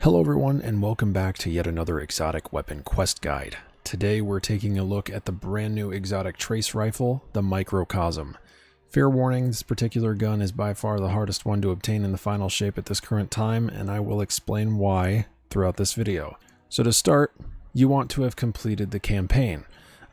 Hello everyone and welcome back to yet another exotic weapon quest guide. Today we're taking a look at the brand new exotic trace rifle, the Microcosm. Fair warning, this particular gun is by far the hardest one to obtain in the final shape at this current time, and I will explain why throughout this video. So to start, you want to have completed the campaign,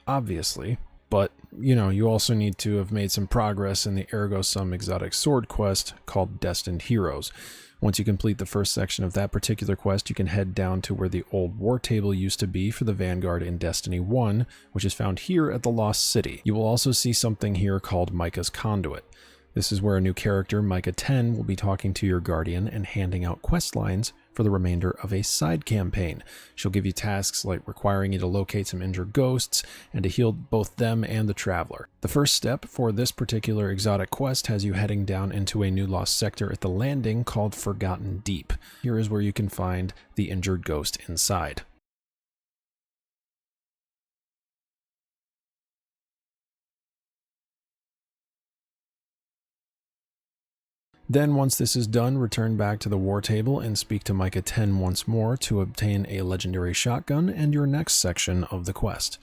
obviously, but you also need to have made some progress in the Ergo Sum exotic sword quest called Destined Heroes. Once you complete the first section of that particular quest, you can head down to where the old war table used to be for the Vanguard in Destiny 1, which is found here at the Lost City. You will also see something here called Micah's Conduit. This is where a new character, Micah 10, will be talking to your Guardian and handing out quest lines for the remainder of a side campaign. She'll give you tasks like requiring you to locate some injured ghosts and to heal both them and the Traveler. The first step for this particular exotic quest has you heading down into a new lost sector at the landing called Forgotten Deep. Here is where you can find the injured ghost inside. Then once this is done, return back to the war table and speak to Micah 10 once more to obtain a legendary shotgun and your next section of the quest.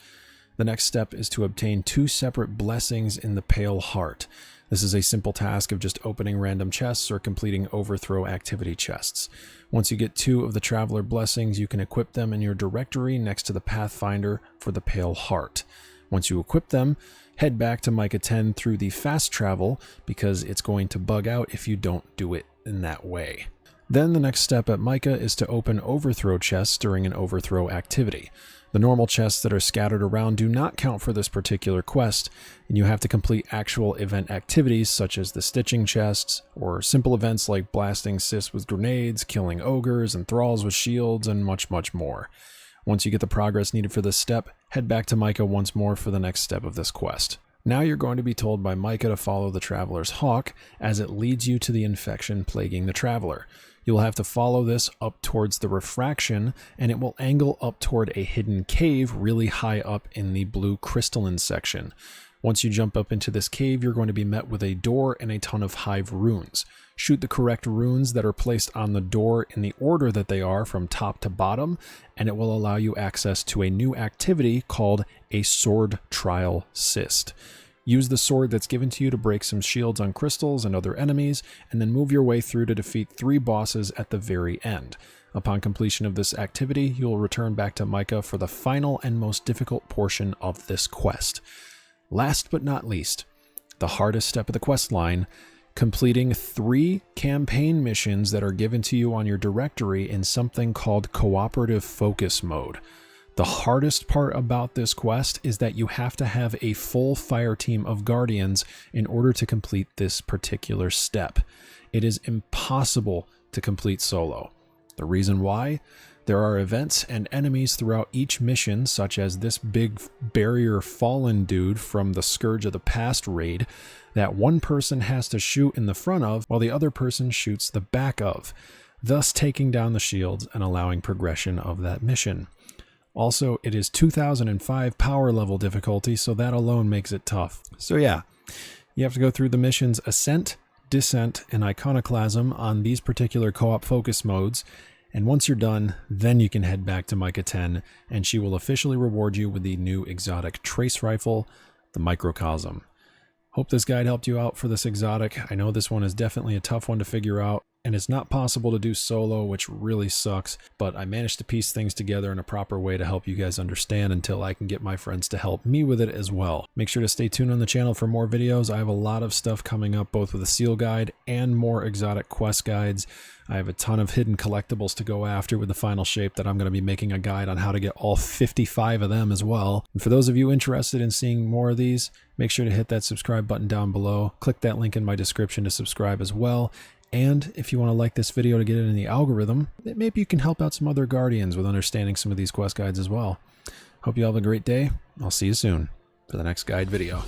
The next step is to obtain 2 separate blessings in the Pale Heart. This is a simple task of just opening random chests or completing overthrow activity chests. Once you get 2 of the Traveler blessings, you can equip them in your directory next to the Pathfinder for the Pale Heart. Once you equip them, head back to Micah 10 through the fast travel because it's going to bug out if you don't do it in that way. Then the next step at Micah is to open overthrow chests during an overthrow activity. The normal chests that are scattered around do not count for this particular quest, and you have to complete actual event activities such as the stitching chests, or simple events like blasting Sis with grenades, killing ogres and thralls with shields, and much, much more. Once you get the progress needed for this step, head back to Micah once more for the next step of this quest. Now you're going to be told by Micah to follow the Traveler's Hawk as it leads you to the infection plaguing the Traveler. You'll have to follow this up towards the refraction, and it will angle up toward a hidden cave really high up in the blue crystalline section. Once you jump up into this cave, you're going to be met with a door and a ton of hive runes. Shoot the correct runes that are placed on the door in the order that they are from top to bottom, and it will allow you access to a new activity called a Sword Trial Cyst. Use the sword that's given to you to break some shields on crystals and other enemies, and then move your way through to defeat 3 bosses at the very end. Upon completion of this activity, you'll return back to Micah for the final and most difficult portion of this quest. Last but not least, the hardest step of the quest line, completing 3 campaign missions that are given to you on your directory in something called Cooperative Focus Mode. The hardest part about this quest is that you have to have a full fire team of Guardians in order to complete this particular step. It is impossible to complete solo. The reason why? There are events and enemies throughout each mission, such as this big barrier fallen dude from the Scourge of the Past raid, that one person has to shoot in the front of while the other person shoots the back of, thus taking down the shields and allowing progression of that mission. Also, it is 2005 power level difficulty, so that alone makes it tough. So yeah, you have to go through the missions Ascent, Descent, and Iconoclasm on these particular co-op focus modes, and once you're done, then you can head back to Micah 10, and she will officially reward you with the new exotic trace rifle, the Microcosm. Hope this guide helped you out for this exotic. I know this one is definitely a tough one to figure out, and it's not possible to do solo, which really sucks, but I managed to piece things together in a proper way to help you guys understand until I can get my friends to help me with it as well. Make sure to stay tuned on the channel for more videos. I have a lot of stuff coming up, both with a seal guide and more exotic quest guides. I have a ton of hidden collectibles to go after with the final shape that I'm going to be making a guide on how to get all 55 of them as well. And for those of you interested in seeing more of these, make sure to hit that subscribe button down below. Click that link in my description to subscribe as well. And if you want to like this video to get it in the algorithm, maybe you can help out some other Guardians with understanding some of these quest guides as well. Hope you all have a great day. I'll see you soon for the next guide video.